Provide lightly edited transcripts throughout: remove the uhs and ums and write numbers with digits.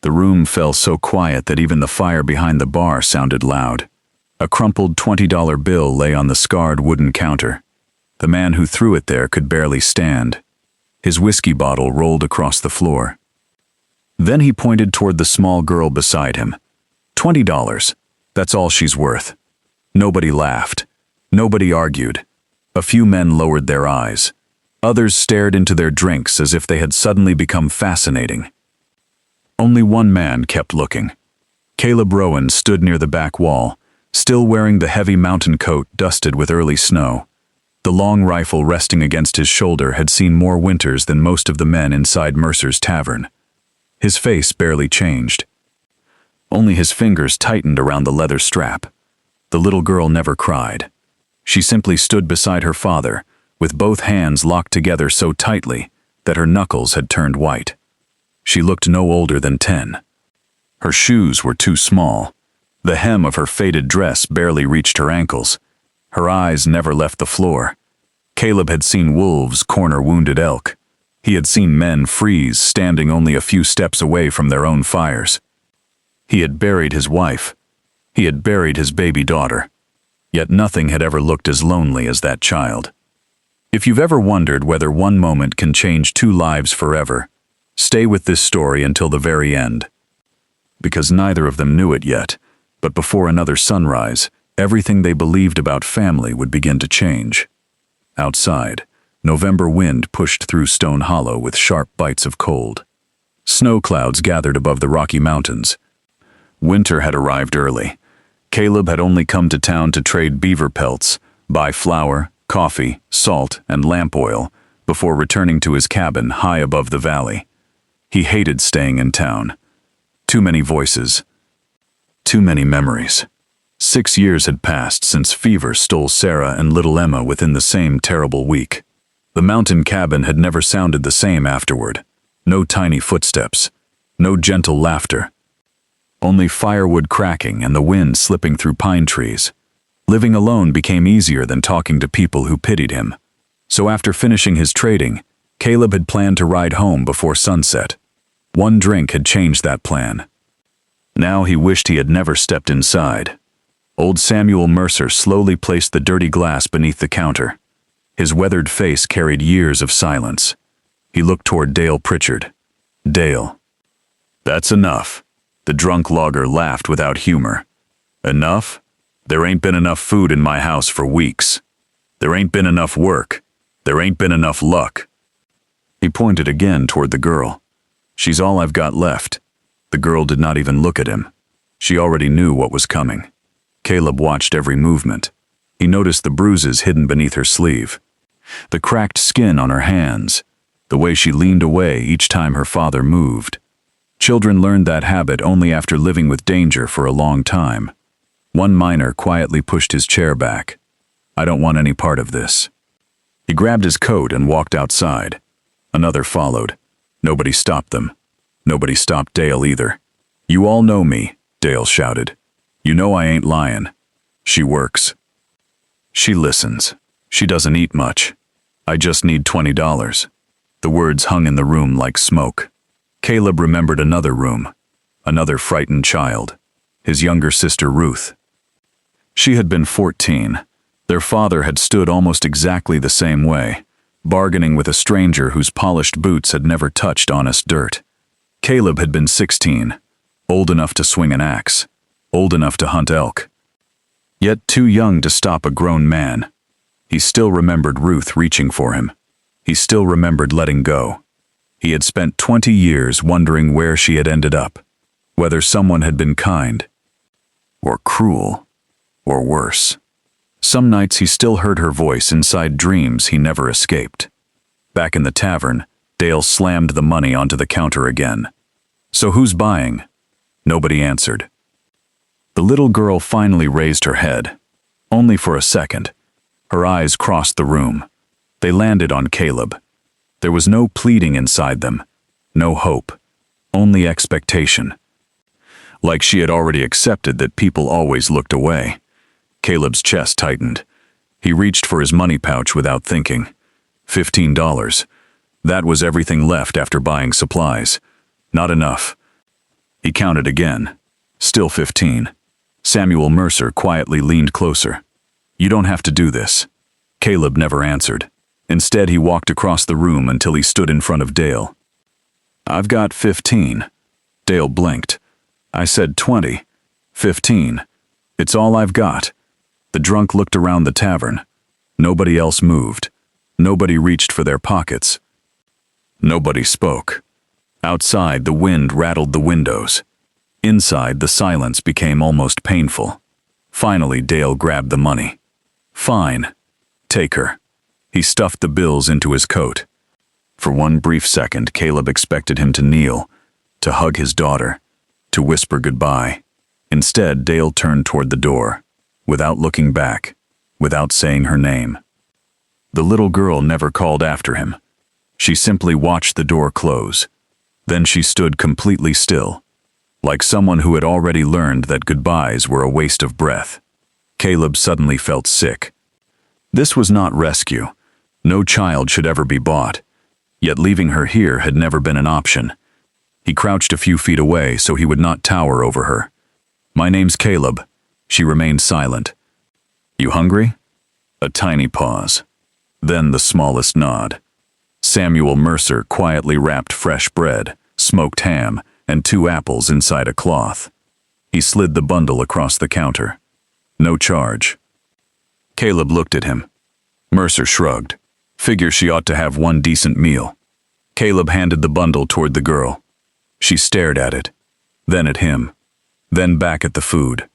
The room fell so quiet that even the fire behind the bar sounded loud. A crumpled $20 bill lay on the scarred wooden counter. The man who threw it there could barely stand. His whiskey bottle rolled across the floor. Then he pointed toward the small girl beside him. $20. That's all she's worth. Nobody laughed. Nobody argued. A few men lowered their eyes. Others stared into their drinks as if they had suddenly become fascinating. Only one man kept looking. Caleb Rowan stood near the back wall, still wearing the heavy mountain coat dusted with early snow. The long rifle resting against his shoulder had seen more winters than most of the men inside Mercer's tavern. His face barely changed. Only his fingers tightened around the leather strap. The little girl never cried. She simply stood beside her father, with both hands locked together so tightly that her knuckles had turned white. She looked no older than 10. Her shoes were too small. The hem of her faded dress barely reached her ankles. Her eyes never left the floor. Caleb had seen wolves corner wounded elk. He had seen men freeze standing only a few steps away from their own fires. He had buried his wife. He had buried his baby daughter. Yet nothing had ever looked as lonely as that child. If you've ever wondered whether one moment can change two lives forever, stay with this story until the very end. Because neither of them knew it yet, but before another sunrise, everything they believed about family would begin to change. Outside, November wind pushed through Stone Hollow with sharp bites of cold. Snow clouds gathered above the Rocky Mountains. Winter had arrived early. Caleb had only come to town to trade beaver pelts, buy flour, coffee, salt, and lamp oil before returning to his cabin high above the valley. He hated staying in town. Too many voices. Too many memories. 6 years had passed since fever stole Sarah and little Emma within the same terrible week. The mountain cabin had never sounded the same afterward. No tiny footsteps. No gentle laughter. Only firewood cracking and the wind slipping through pine trees. Living alone became easier than talking to people who pitied him. So after finishing his trading, Caleb had planned to ride home before sunset. One drink had changed that plan. Now he wished he had never stepped inside. Old Samuel Mercer slowly placed the dirty glass beneath the counter. His weathered face carried years of silence. He looked toward Dale Pritchard. Dale. That's enough. The drunk logger laughed without humor. Enough? There ain't been enough food in my house for weeks. There ain't been enough work. There ain't been enough luck. He pointed again toward the girl. She's all I've got left. The girl did not even look at him. She already knew what was coming. Caleb watched every movement. He noticed the bruises hidden beneath her sleeve, the cracked skin on her hands, the way she leaned away each time her father moved. Children learned that habit only after living with danger for a long time. One miner quietly pushed his chair back. I don't want any part of this. He grabbed his coat and walked outside. Another followed. Nobody stopped them. Nobody stopped Dale either. You all know me, Dale shouted. You know I ain't lying. She works. She listens. She doesn't eat much. I just need $20. The words hung in the room like smoke. Caleb remembered another room, another frightened child, his younger sister Ruth. She had been 14. Their father had stood almost exactly the same way, bargaining with a stranger whose polished boots had never touched honest dirt. Caleb had been 16, old enough to swing an axe, old enough to hunt elk. Yet too young to stop a grown man. He still remembered Ruth reaching for him. He still remembered letting go. He had spent 20 years wondering where she had ended up, whether someone had been kind, or cruel, or worse. Some nights he still heard her voice inside dreams he never escaped. Back in the tavern, Dale slammed the money onto the counter again. So who's buying? Nobody answered. The little girl finally raised her head. Only for a second. Her eyes crossed the room. They landed on Caleb. There was no pleading inside them, no hope, only expectation. Like she had already accepted that people always looked away. Caleb's chest tightened. He reached for his money pouch without thinking. $15. That was everything left after buying supplies. Not enough. He counted again. Still 15. Samuel Mercer quietly leaned closer. "You don't have to do this." Caleb never answered. Instead, he walked across the room until he stood in front of Dale. "I've got 15. Dale blinked. "I said 20. 15. It's all I've got." The drunk looked around the tavern. Nobody else moved. Nobody reached for their pockets. Nobody spoke. Outside, the wind rattled the windows. Inside, the silence became almost painful. Finally, Dale grabbed the money. "Fine. Take her." He stuffed the bills into his coat. For one brief second, Caleb expected him to kneel, to hug his daughter, to whisper goodbye. Instead, Dale turned toward the door, without looking back, without saying her name. The little girl never called after him. She simply watched the door close. Then she stood completely still, like someone who had already learned that goodbyes were a waste of breath. Caleb suddenly felt sick. This was not rescue. No child should ever be bought. Yet leaving her here had never been an option. He crouched a few feet away so he would not tower over her. "My name's Caleb." She remained silent. "You hungry?" A tiny pause. Then the smallest nod. Samuel Mercer quietly wrapped fresh bread, smoked ham, and 2 apples inside a cloth. He slid the bundle across the counter. "No charge." Caleb looked at him. Mercer shrugged. "Figure she ought to have one decent meal." Caleb handed the bundle toward the girl. She stared at it, then at him, then back at the food.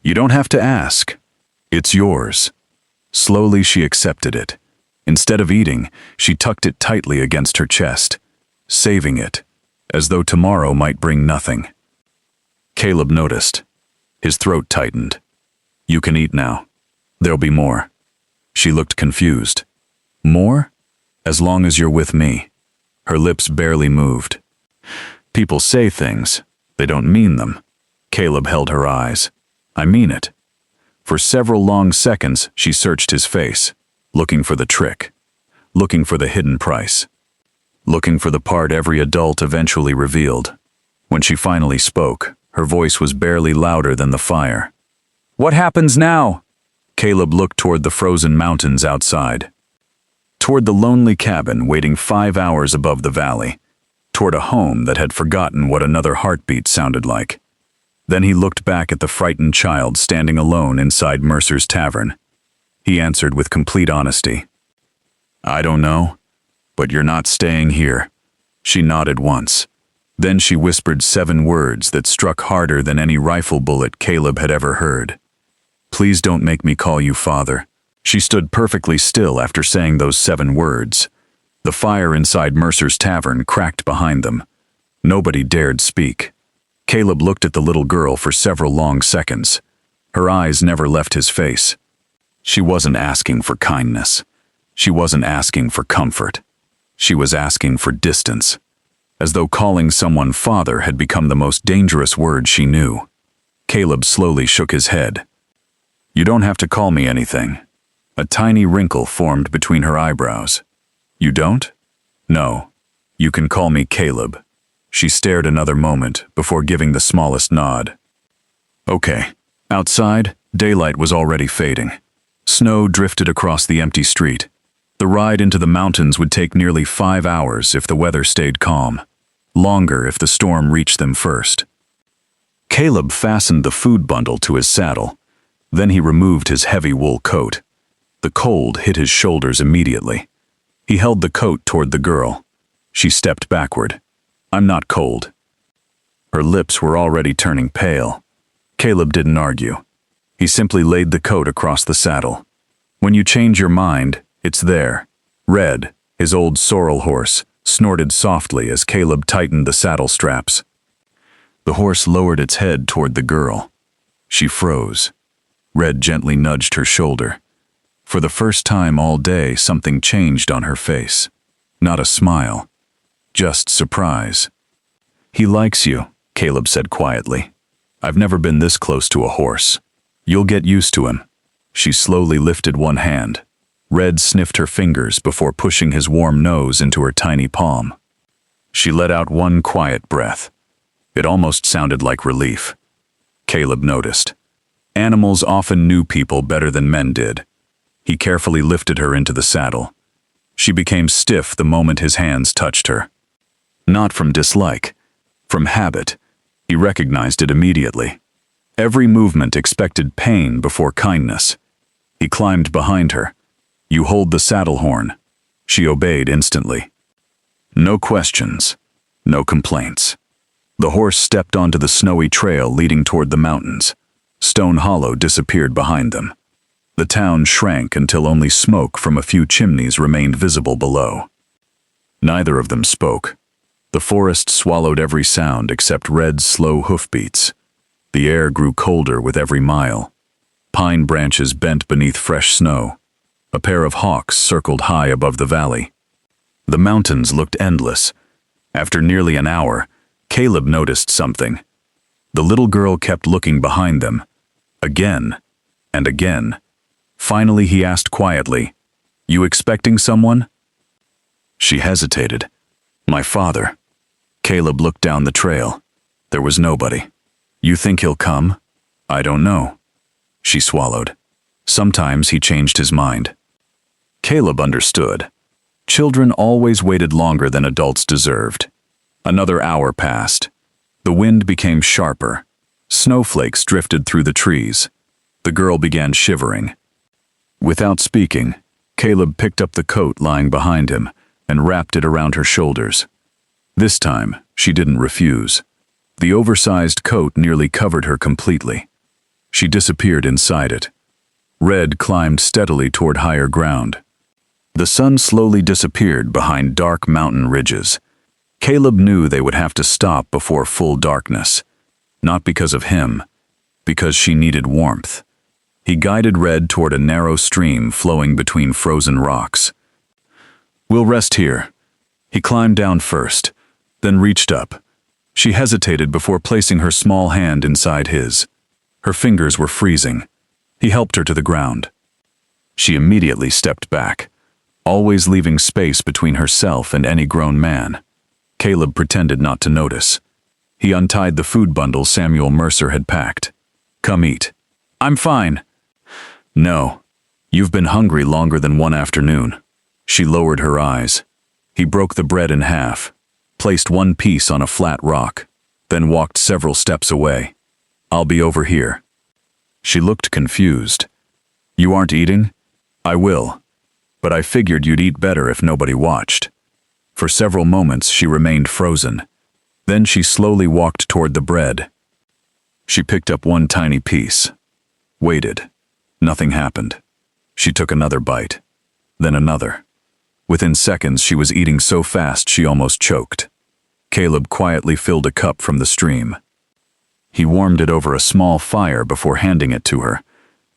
"You don't have to ask. It's yours." Slowly she accepted it. Instead of eating, she tucked it tightly against her chest, saving it, as though tomorrow might bring nothing. Caleb noticed. His throat tightened. "You can eat now. There'll be more." She looked confused. "More? As long as you're with me." Her lips barely moved. "People say things. They don't mean them." Caleb held her eyes. "I mean it." For several long seconds, she searched his face, looking for the trick, looking for the hidden price, looking for the part every adult eventually revealed. When she finally spoke, her voice was barely louder than the fire. "What happens now?" Caleb looked toward the frozen mountains outside, toward the lonely cabin waiting 5 hours above the valley, toward a home that had forgotten what another heartbeat sounded like. Then he looked back at the frightened child standing alone inside Mercer's tavern. He answered with complete honesty. "I don't know, but you're not staying here." She nodded once. Then she whispered 7 words that struck harder than any rifle bullet Caleb had ever heard. "Please don't make me call you father." She stood perfectly still after saying those 7 words. The fire inside Mercer's tavern cracked behind them. Nobody dared speak. Caleb looked at the little girl for several long seconds. Her eyes never left his face. She wasn't asking for kindness. She wasn't asking for comfort. She was asking for distance, as though calling someone father had become the most dangerous word she knew. Caleb slowly shook his head. "You don't have to call me anything." A tiny wrinkle formed between her eyebrows. "You don't?" "No. You can call me Caleb." She stared another moment before giving the smallest nod. Okay. Outside, daylight was already fading. Snow drifted across the empty street. The ride into the mountains would take nearly 5 hours if the weather stayed calm. Longer if the storm reached them first. Caleb fastened the food bundle to his saddle. Then he removed his heavy wool coat. The cold hit his shoulders immediately. He held the coat toward the girl. She stepped backward. "I'm not cold." Her lips were already turning pale. Caleb didn't argue. He simply laid the coat across the saddle. When you change your mind, it's there. Red, his old sorrel horse, snorted softly as Caleb tightened the saddle straps. The horse lowered its head toward the girl. She froze. Red gently nudged her shoulder. For the first time all day, something changed on her face. Not a smile. Just surprise. "He likes you," Caleb said quietly. "I've never been this close to a horse. You'll get used to him." She slowly lifted one hand. Red sniffed her fingers before pushing his warm nose into her tiny palm. She let out one quiet breath. It almost sounded like relief. Caleb noticed. Animals often knew people better than men did. He carefully lifted her into the saddle. She became stiff the moment his hands touched her. Not from dislike, from habit. He recognized it immediately. Every movement expected pain before kindness. He climbed behind her. "You hold the saddle horn." She obeyed instantly. No questions, no complaints. The horse stepped onto the snowy trail leading toward the mountains. Stone Hollow disappeared behind them. The town shrank until only smoke from a few chimneys remained visible below. Neither of them spoke. The forest swallowed every sound except Red's slow hoofbeats. The air grew colder with every mile. Pine branches bent beneath fresh snow. A pair of hawks circled high above the valley. The mountains looked endless. After nearly an hour, Caleb noticed something. The little girl kept looking behind them, again and again. Finally, he asked quietly, "You expecting someone?" She hesitated. "My father." Caleb looked down the trail. There was nobody. "You think he'll come?" "I don't know." She swallowed. Sometimes he changed his mind. Caleb understood. Children always waited longer than adults deserved. Another hour passed. The wind became sharper. Snowflakes drifted through the trees. The girl began shivering. Without speaking, Caleb picked up the coat lying behind him and wrapped it around her shoulders. This time, she didn't refuse. The oversized coat nearly covered her completely. She disappeared inside it. Red climbed steadily toward higher ground. The sun slowly disappeared behind dark mountain ridges. Caleb knew they would have to stop before full darkness. Not because of him, because she needed warmth. He guided Red toward a narrow stream flowing between frozen rocks. "We'll rest here." He climbed down first, then reached up. She hesitated before placing her small hand inside his. Her fingers were freezing. He helped her to the ground. She immediately stepped back, always leaving space between herself and any grown man. Caleb pretended not to notice. He untied the food bundle Samuel Mercer had packed. "Come eat." "I'm fine." "No. You've been hungry longer than one afternoon." She lowered her eyes. He broke the bread in half, placed one piece on a flat rock, then walked several steps away. "I'll be over here." She looked confused. "You aren't eating?" "I will. But I figured you'd eat better if nobody watched." For several moments she remained frozen. Then she slowly walked toward the bread. She picked up one tiny piece. Waited. Nothing happened. She took another bite. Then another. Within seconds she was eating so fast she almost choked. Caleb quietly filled a cup from the stream. He warmed it over a small fire before handing it to her.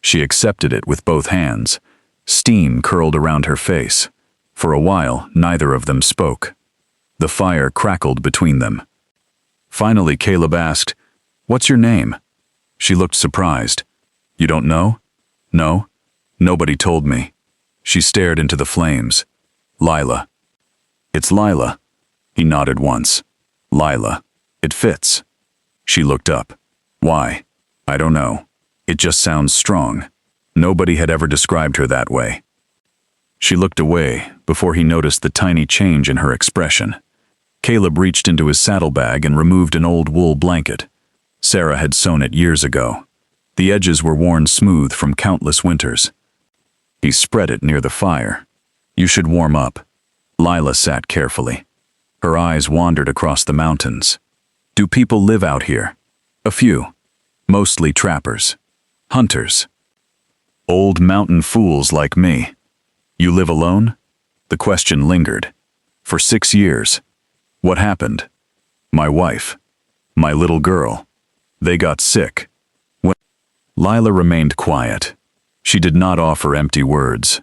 She accepted it with both hands. Steam curled around her face. For a while, neither of them spoke. The fire crackled between them. Finally, Caleb asked, "What's your name?" She looked surprised. "You don't know?" "No. Nobody told me." She stared into the flames. "Lila." "It's Lila." He nodded once. "Lila. It fits." She looked up. "Why?" "I don't know. It just sounds strong." Nobody had ever described her that way. She looked away before he noticed the tiny change in her expression. Caleb reached into his saddlebag and removed an old wool blanket. Sarah had sewn it years ago. The edges were worn smooth from countless winters. He spread it near the fire. "You should warm up." Lila sat carefully. Her eyes wandered across the mountains. "Do people live out here?" "A few. Mostly trappers. Hunters. Old mountain fools like me." "You live alone?" The question lingered. "For 6 years." "What happened?" "My wife. My little girl. They got sick." Lila remained quiet. She did not offer empty words.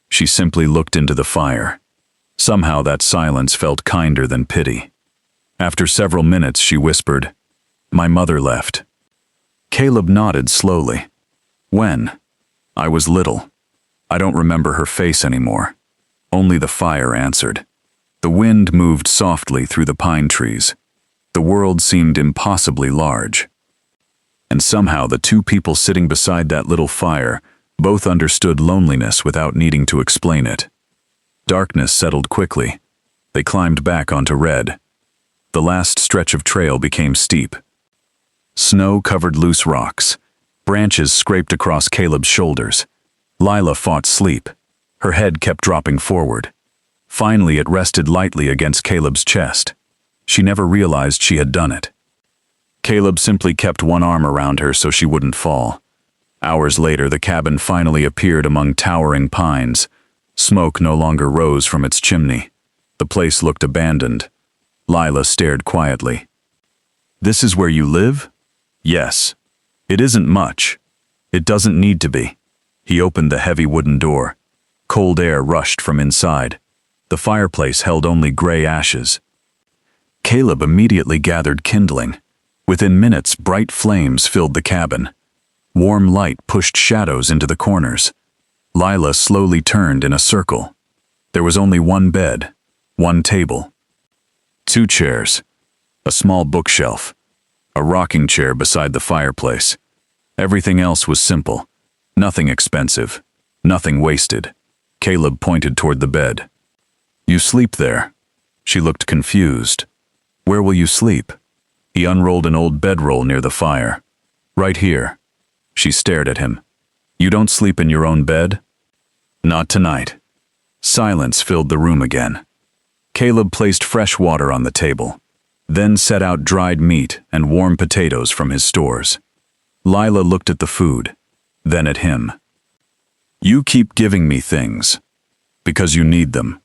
She simply looked into the fire. Somehow that silence felt kinder than pity. After several minutes she whispered, "My mother left." Caleb nodded slowly. "When?" "I was little. I don't remember her face anymore." Only the fire answered. The wind moved softly through the pine trees. The world seemed impossibly large. And somehow the two people sitting beside that little fire both understood loneliness without needing to explain it. Darkness settled quickly. They climbed back onto Red. The last stretch of trail became steep. Snow covered loose rocks. Branches scraped across Caleb's shoulders. Lila fought sleep. Her head kept dropping forward. Finally, it rested lightly against Caleb's chest. She never realized she had done it. Caleb simply kept one arm around her so she wouldn't fall. Hours later, the cabin finally appeared among towering pines. Smoke no longer rose from its chimney. The place looked abandoned. Lila stared quietly. "This is where you live?" "Yes. It isn't much. It doesn't need to be." He opened the heavy wooden door. Cold air rushed from inside. The fireplace held only gray ashes. Caleb immediately gathered kindling. Within minutes, bright flames filled the cabin. Warm light pushed shadows into the corners. Lila slowly turned in a circle. There was only one bed, one table, 2 chairs, a small bookshelf, a rocking chair beside the fireplace. Everything else was simple. Nothing expensive, nothing wasted. Caleb pointed toward the bed. "You sleep there." She looked confused. "Where will you sleep?" He unrolled an old bedroll near the fire. "Right here." She stared at him. "You don't sleep in your own bed?" "Not tonight." Silence filled the room again. Caleb placed fresh water on the table, then set out dried meat and warm potatoes from his stores. Lila looked at the food, then at him. "You keep giving me things because you need them.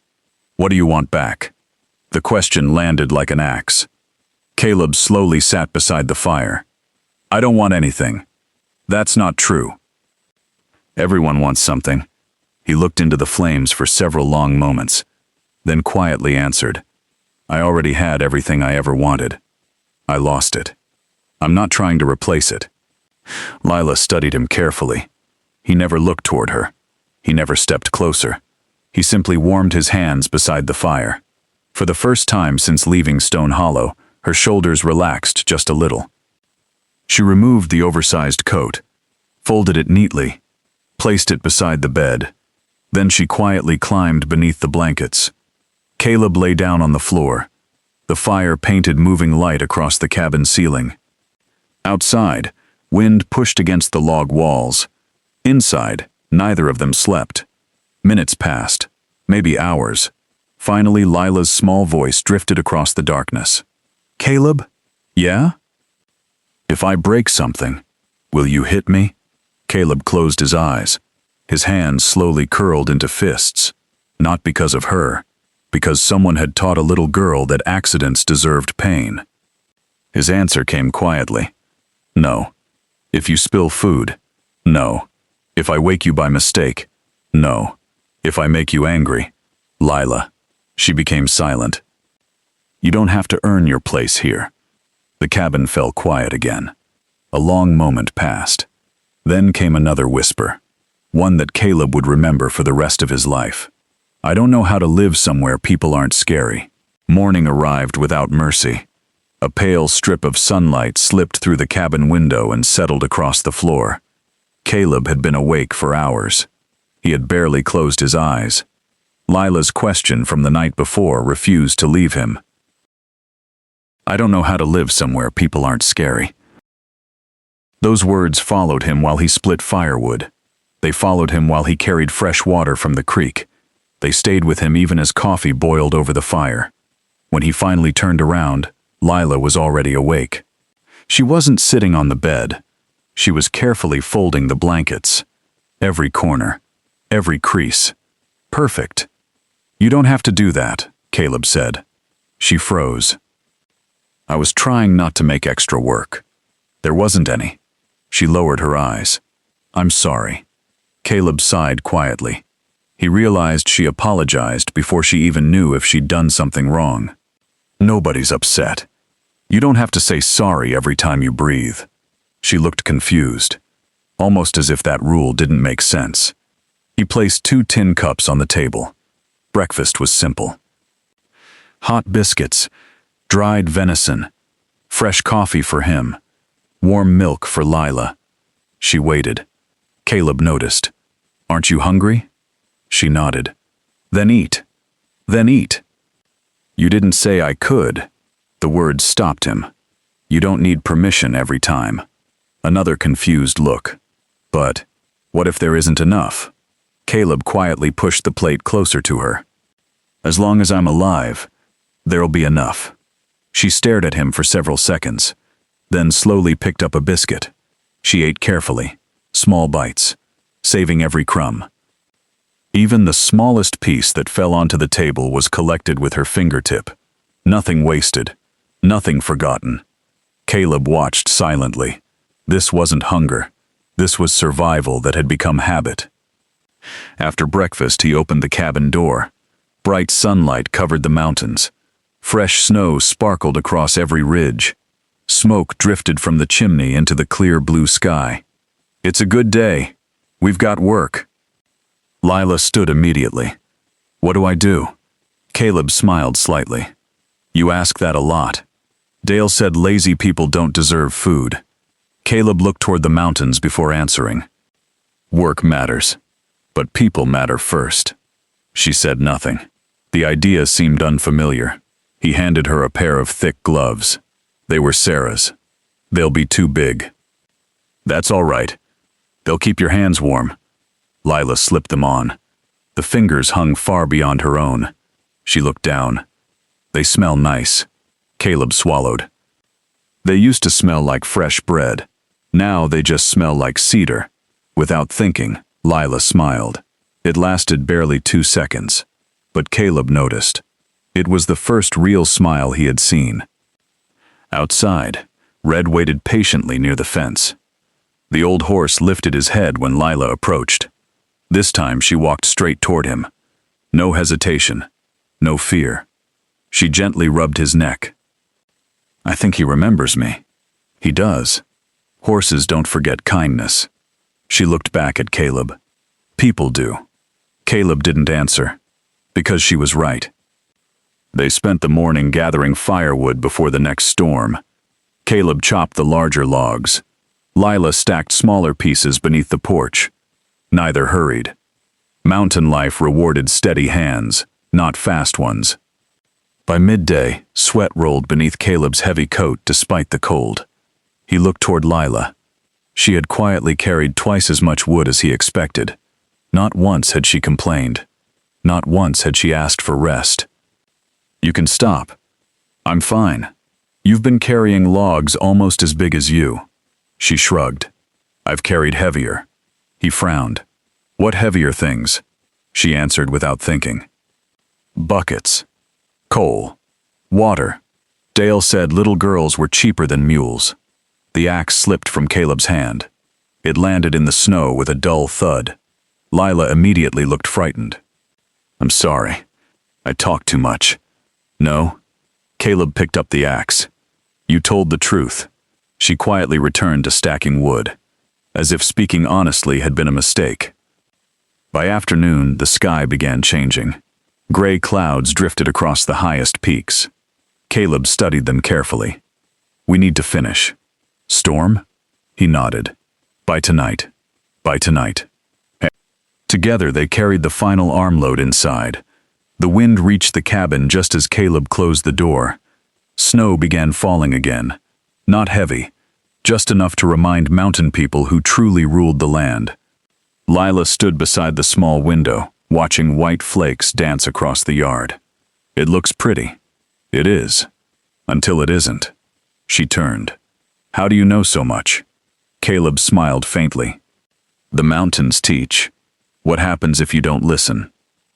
What do you want back?" The question landed like an axe. Caleb slowly sat beside the fire. "I don't want anything." "That's not true." "Everyone wants something." He looked into the flames for several long moments, then quietly answered, "I already had everything I ever wanted. I lost it. I'm not trying to replace it." Lila studied him carefully. He never looked toward her. He never stepped closer. He simply warmed his hands beside the fire. For the first time since leaving Stone Hollow, her shoulders relaxed just a little. She removed the oversized coat, folded it neatly, placed it beside the bed. Then she quietly climbed beneath the blankets. Caleb lay down on the floor. The fire painted moving light across the cabin ceiling. Outside, wind pushed against the log walls. Inside, neither of them slept. Minutes passed, maybe hours. Finally, Lila's small voice drifted across the darkness. "Caleb?" "Yeah?" "If I break something, will you hit me?" Caleb closed his eyes. His hands slowly curled into fists. Not because of her, because someone had taught a little girl that accidents deserved pain. His answer came quietly. "No. If you spill food, no. If I wake you by mistake, no. If I make you angry, Lila." She became silent. "You don't have to earn your place here." The cabin fell quiet again. A long moment passed. Then came another whisper, one that Caleb would remember for the rest of his life. "I don't know how to live somewhere people aren't scary." Morning arrived without mercy. A pale strip of sunlight slipped through the cabin window and settled across the floor. Caleb had been awake for hours. He had barely closed his eyes. Lila's question from the night before refused to leave him. "I don't know how to live somewhere people aren't scary." Those words followed him while he split firewood. They followed him while he carried fresh water from the creek. They stayed with him even as coffee boiled over the fire. When he finally turned around, Lila was already awake. She wasn't sitting on the bed. She was carefully folding the blankets. Every corner, every crease. Perfect. "You don't have to do that," Caleb said. She froze. "I was trying not to make extra work. There wasn't any." She lowered her eyes. "I'm sorry." Caleb sighed quietly. He realized she apologized before she even knew if she'd done something wrong. "Nobody's upset. You don't have to say sorry every time you breathe." She looked confused, almost as if that rule didn't make sense. He placed 2 tin cups on the table. Breakfast was simple. Hot biscuits, dried venison, Fresh coffee for him. Warm milk for Lila. She waited. Caleb noticed. "Aren't you hungry?" She nodded. "Then eat. Then eat." "You didn't say I could." The words stopped him. "You don't need permission every time." Another confused look. "But what if there isn't enough?" Caleb quietly pushed the plate closer to her. "As long as I'm alive, there'll be enough." She stared at him for several seconds, then slowly picked up a biscuit. She ate carefully, small bites, saving every crumb. Even the smallest piece that fell onto the table was collected with her fingertip. Nothing wasted, nothing forgotten. Caleb watched silently. This wasn't hunger. This was survival that had become habit. After breakfast, he opened the cabin door. Bright sunlight covered the mountains. Fresh snow sparkled across every ridge. Smoke drifted from the chimney into the clear blue sky. "It's a good day. We've got work." Lila stood immediately. "What do I do?" Caleb smiled slightly. "You ask that a lot. Dale said lazy people don't deserve food." Caleb looked toward the mountains before answering. "Work matters, but people matter first." She said nothing. The idea seemed unfamiliar. He handed her a pair of thick gloves. They were Sarah's. "They'll be too big." "That's all right. They'll keep your hands warm." Lila slipped them on. The fingers hung far beyond her own. She looked down. "They smell nice." Caleb swallowed. "They used to smell like fresh bread. Now they just smell like cedar." Without thinking, Lila smiled. It lasted barely 2 seconds. But Caleb noticed. It was the first real smile he had seen. Outside, Red waited patiently near the fence. The old horse lifted his head when Lila approached. This time she walked straight toward him. No hesitation, no fear. She gently rubbed his neck. "I think he remembers me." "He does. Horses don't forget kindness." She looked back at Caleb. "People do." Caleb didn't answer, because she was right. They spent the morning gathering firewood before the next storm. Caleb chopped the larger logs. Lila stacked smaller pieces beneath the porch. Neither hurried. Mountain life rewarded steady hands, not fast ones. By midday, sweat rolled beneath Caleb's heavy coat despite the cold. He looked toward Lila. She had quietly carried twice as much wood as he expected. Not once had she complained. Not once had she asked for rest. "You can stop. I'm fine. You've been carrying logs almost as big as you." She shrugged. "I've carried heavier." He frowned. "What heavier things?" She answered without thinking. "Buckets. Coal. Water." Dale said little girls were cheaper than mules. The axe slipped from Caleb's hand. It landed in the snow with a dull thud. Lila immediately looked frightened. "I'm sorry. I talked too much." "No." Caleb picked up the axe. "You told the truth." She quietly returned to stacking wood, as if speaking honestly had been a mistake. By afternoon, the sky began changing. Gray clouds drifted across the highest peaks. Caleb studied them carefully. "We need to finish." "Storm?" He nodded. "By tonight. By tonight." Together they carried the final armload inside. The wind reached the cabin just as Caleb closed the door. Snow began falling again. Not heavy, just enough to remind mountain people who truly ruled the land. Lila stood beside the small window, watching white flakes dance across the yard. "It looks pretty." "It is. Until it isn't." She turned. "How do you know so much?" Caleb smiled faintly. "The mountains teach. What happens if you don't listen?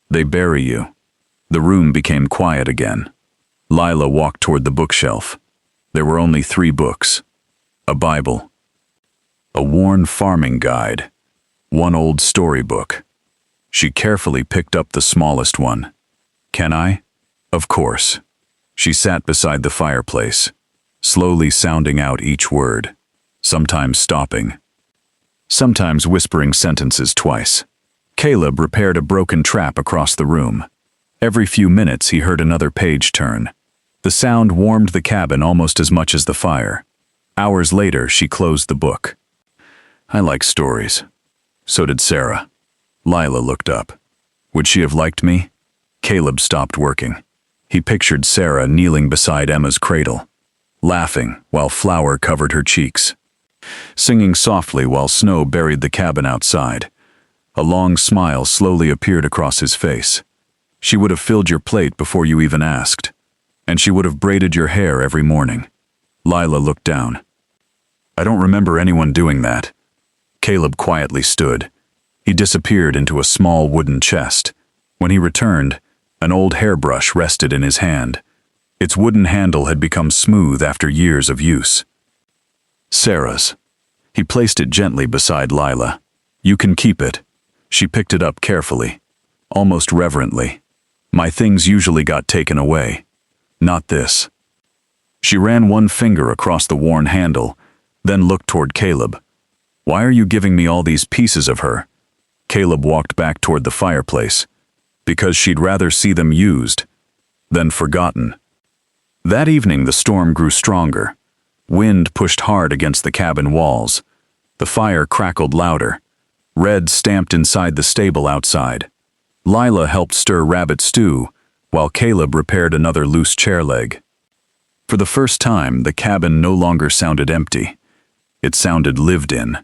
They bury you." The room became quiet again. Lila walked toward the bookshelf. There were only 3 books. A Bible. A worn farming guide. One old storybook. She carefully picked up the smallest one. "Can I?" "Of course." She sat beside the fireplace, slowly sounding out each word, sometimes stopping, sometimes whispering sentences twice. Caleb repaired a broken trap across the room. Every few minutes he heard another page turn. The sound warmed the cabin almost as much as the fire. Hours later, she closed the book. I like stories. So did Sarah. Lila looked up. Would she have liked me? Caleb stopped working. He pictured Sarah kneeling beside Emma's cradle, laughing while flour covered her cheeks, singing softly while snow buried the cabin outside. A long smile slowly appeared across his face. She would have filled your plate before you even asked, and she would have braided your hair every morning. Lila looked down. I don't remember anyone doing that. Caleb quietly stood. He disappeared into a small wooden chest. When he returned, an old hairbrush rested in his hand. Its wooden handle had become smooth after years of use. Sarah's. He placed it gently beside Lila. You can keep it. She picked it up carefully, almost reverently. My things usually got taken away. Not this. She ran one finger across the worn handle, then looked toward Caleb. Why are you giving me all these pieces of her? Caleb walked back toward the fireplace. Because she'd rather see them used than forgotten. That evening the storm grew stronger. Wind pushed hard against the cabin walls. The fire crackled louder. Red stamped inside the stable outside. Lila helped stir rabbit stew, while Caleb repaired another loose chair leg. For the first time, the cabin no longer sounded empty. It sounded lived in.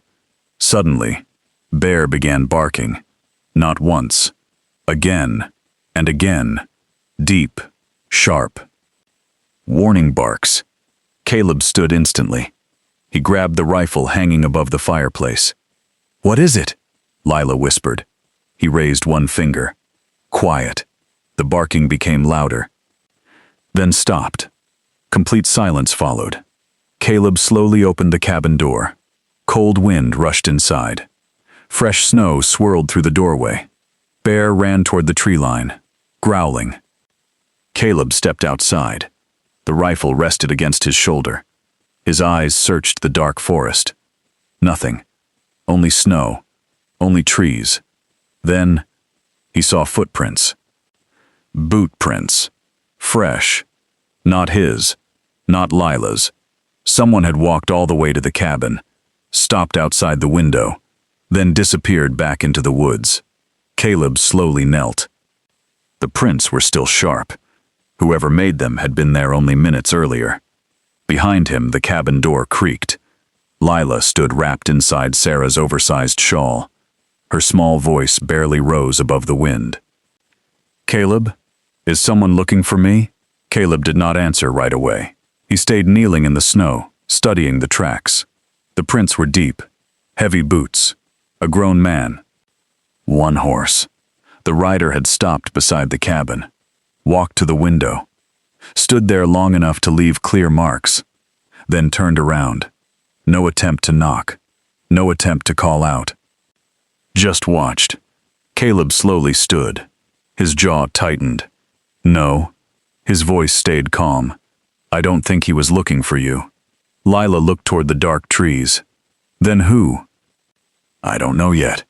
Suddenly, Bear began barking. Not once. Again and again. Deep. Sharp. Warning barks. Caleb stood instantly. He grabbed the rifle hanging above the fireplace. What is it? Lila whispered. He raised one finger. Quiet. The barking became louder. Then stopped. Complete silence followed. Caleb slowly opened the cabin door. Cold wind rushed inside. Fresh snow swirled through the doorway. Bear ran toward the tree line, growling. Caleb stepped outside. The rifle rested against his shoulder. His eyes searched the dark forest. Nothing. Only snow. Only trees. Then, he saw footprints. Boot prints. Fresh. Not his. Not Lila's. Someone had walked all the way to the cabin, stopped outside the window, then disappeared back into the woods. Caleb slowly knelt. The prints were still sharp. Whoever made them had been there only minutes earlier. Behind him, the cabin door creaked. Lila stood wrapped inside Sarah's oversized shawl. Her small voice barely rose above the wind. Caleb? Is someone looking for me? Caleb did not answer right away. He stayed kneeling in the snow, studying the tracks. The prints were deep. Heavy boots. A grown man. One horse. The rider had stopped beside the cabin, walked to the window, stood there long enough to leave clear marks, then turned around. No attempt to knock, no attempt to call out. Just watched. Caleb slowly stood. His jaw tightened. No. His voice stayed calm. I don't think he was looking for you. Lila looked toward the dark trees. Then who? I don't know yet.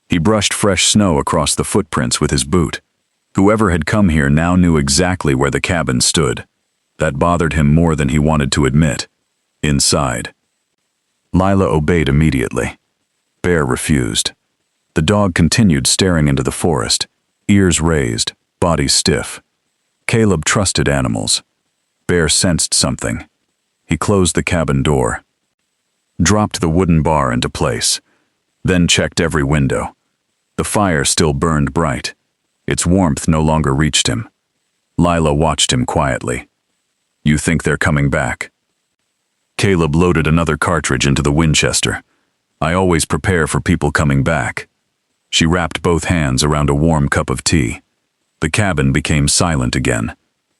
He brushed fresh snow across the footprints with his boot. Whoever had come here now knew exactly where the cabin stood. That bothered him more than he wanted to admit. Inside. Lila obeyed immediately. Bear refused. The dog continued staring into the forest, ears raised, body stiff. Caleb trusted animals. Bear sensed something. He closed the cabin door, dropped the wooden bar into place, then checked every window. The fire still burned bright. Its warmth no longer reached him. Lila watched him quietly. You think they're coming back? Caleb loaded another cartridge into the Winchester. I always prepare for people coming back. She wrapped both hands around a warm cup of tea. The cabin became silent again.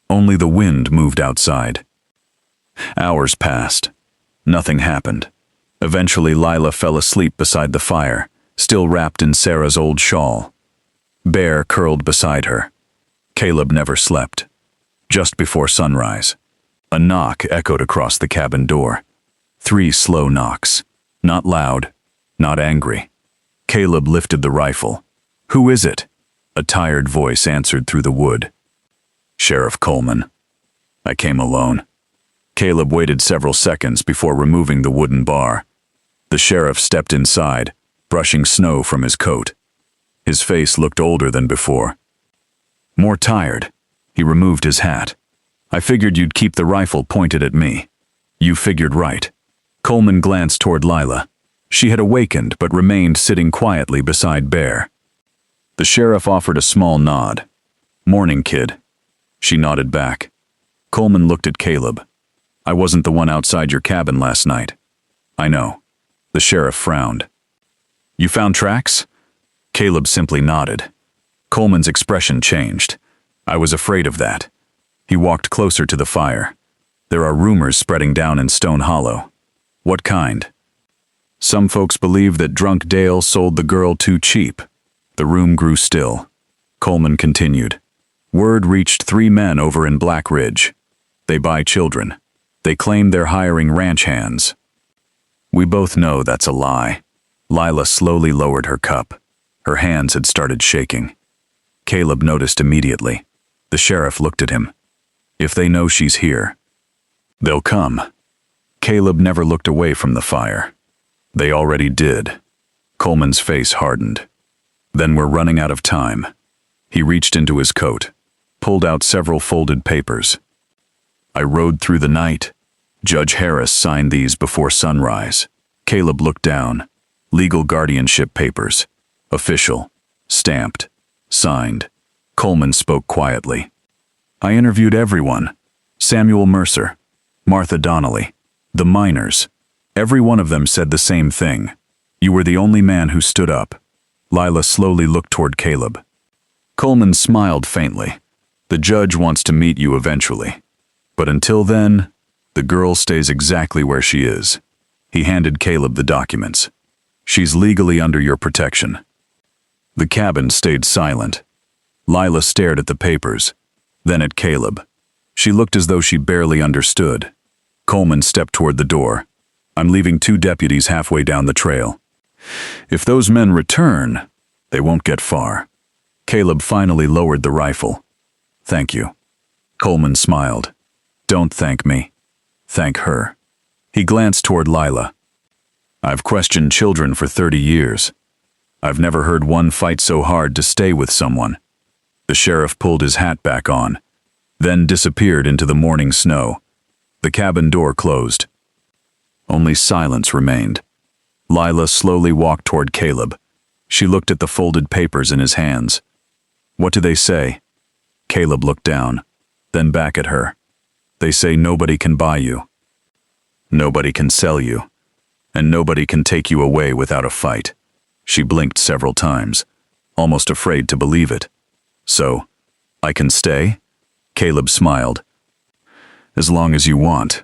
Only the wind moved outside. Hours passed. Nothing happened. Eventually Lila fell asleep beside the fire, still wrapped in Sarah's old shawl. Bear curled beside her. Caleb never slept. Just before sunrise, a knock echoed across the cabin door. 3 slow knocks. Not loud, not angry. Caleb lifted the rifle. Who is it? A tired voice answered through the wood. Sheriff Coleman. I came alone. Caleb waited several seconds before removing the wooden bar. The sheriff stepped inside, brushing snow from his coat. His face looked older than before. More tired. He removed his hat. I figured you'd keep the rifle pointed at me. You figured right. Coleman glanced toward Lila. She had awakened but remained sitting quietly beside Bear. The sheriff offered a small nod. Morning, kid. She nodded back. Coleman looked at Caleb. I wasn't the one outside your cabin last night. I know. The sheriff frowned. You found tracks? Caleb simply nodded. Coleman's expression changed. I was afraid of that. He walked closer to the fire. There are rumors spreading down in Stone Hollow. What kind? Some folks believe that drunk Dale sold the girl too cheap. The room grew still. Coleman continued. Word reached 3 men over in Black Ridge. They buy children. They claim they're hiring ranch hands. We both know that's a lie. Lila slowly lowered her cup. Her hands had started shaking. Caleb noticed immediately. The sheriff looked at him. If they know she's here, they'll come. Caleb never looked away from the fire. They already did. Coleman's face hardened. Then we're running out of time. He reached into his coat, pulled out several folded papers. I rode through the night. Judge Harris signed these before sunrise. Caleb looked down. Legal guardianship papers. Official. Stamped. Signed. Coleman spoke quietly. I interviewed everyone. Samuel Mercer. Martha Donnelly. The miners. Every one of them said the same thing. You were the only man who stood up. Lila slowly looked toward Caleb. Coleman smiled faintly. The judge wants to meet you eventually. But until then, the girl stays exactly where she is. He handed Caleb the documents. She's legally under your protection. The cabin stayed silent. Lila stared at the papers, then at Caleb. She looked as though she barely understood. Coleman stepped toward the door. I'm leaving 2 deputies halfway down the trail. If those men return, they won't get far. Caleb finally lowered the rifle. Thank you. Coleman smiled. Don't thank me. Thank her. He glanced toward Lila. I've questioned children for 30 years. I've never heard one fight so hard to stay with someone. The sheriff pulled his hat back on, then disappeared into the morning snow. The cabin door closed. Only silence remained. Lila slowly walked toward Caleb. She looked at the folded papers in his hands. What do they say? Caleb looked down, then back at her. They say nobody can buy you. Nobody can sell you. And nobody can take you away without a fight. She blinked several times, almost afraid to believe it. So, I can stay? Caleb smiled. As long as you want.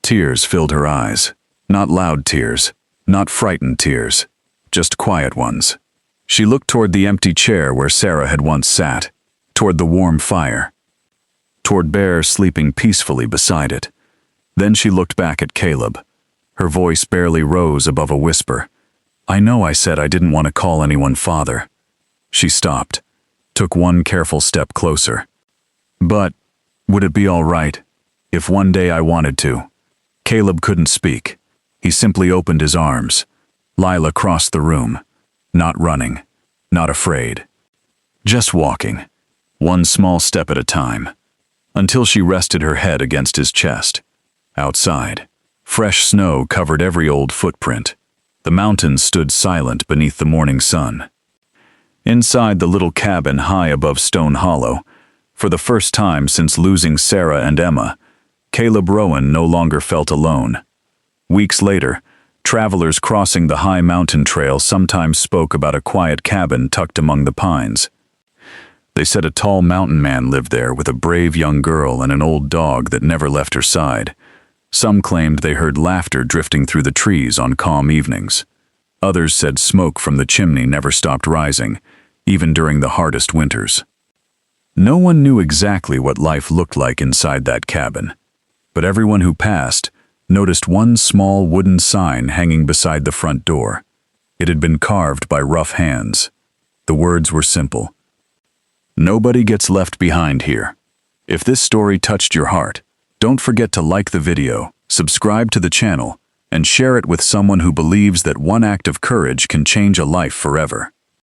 Tears filled her eyes. Not loud tears, not frightened tears, just quiet ones. She looked toward the empty chair where Sarah had once sat, toward the warm fire, toward Bear sleeping peacefully beside it. Then she looked back at Caleb. Her voice barely rose above a whisper. I know I said I didn't want to call anyone father. She stopped, took one careful step closer. But, would it be all right if one day I wanted to? Caleb couldn't speak. He simply opened his arms. Lila crossed the room, not running, not afraid. Just walking, one small step at a time, until she rested her head against his chest. Outside, fresh snow covered every old footprint. The mountains stood silent beneath the morning sun. Inside the little cabin high above Stone Hollow, for the first time since losing Sarah and Emma, Caleb Rowan no longer felt alone. Weeks later, travelers crossing the high mountain trail sometimes spoke about a quiet cabin tucked among the pines. They said a tall mountain man lived there with a brave young girl and an old dog that never left her side. Some claimed they heard laughter drifting through the trees on calm evenings. Others said smoke from the chimney never stopped rising, even during the hardest winters. No one knew exactly what life looked like inside that cabin, but everyone who passed noticed one small wooden sign hanging beside the front door. It had been carved by rough hands. The words were simple. Nobody gets left behind here. If this story touched your heart, Don't forget to like the video, subscribe to the channel, and share it with someone who believes that one act of courage can change a life forever.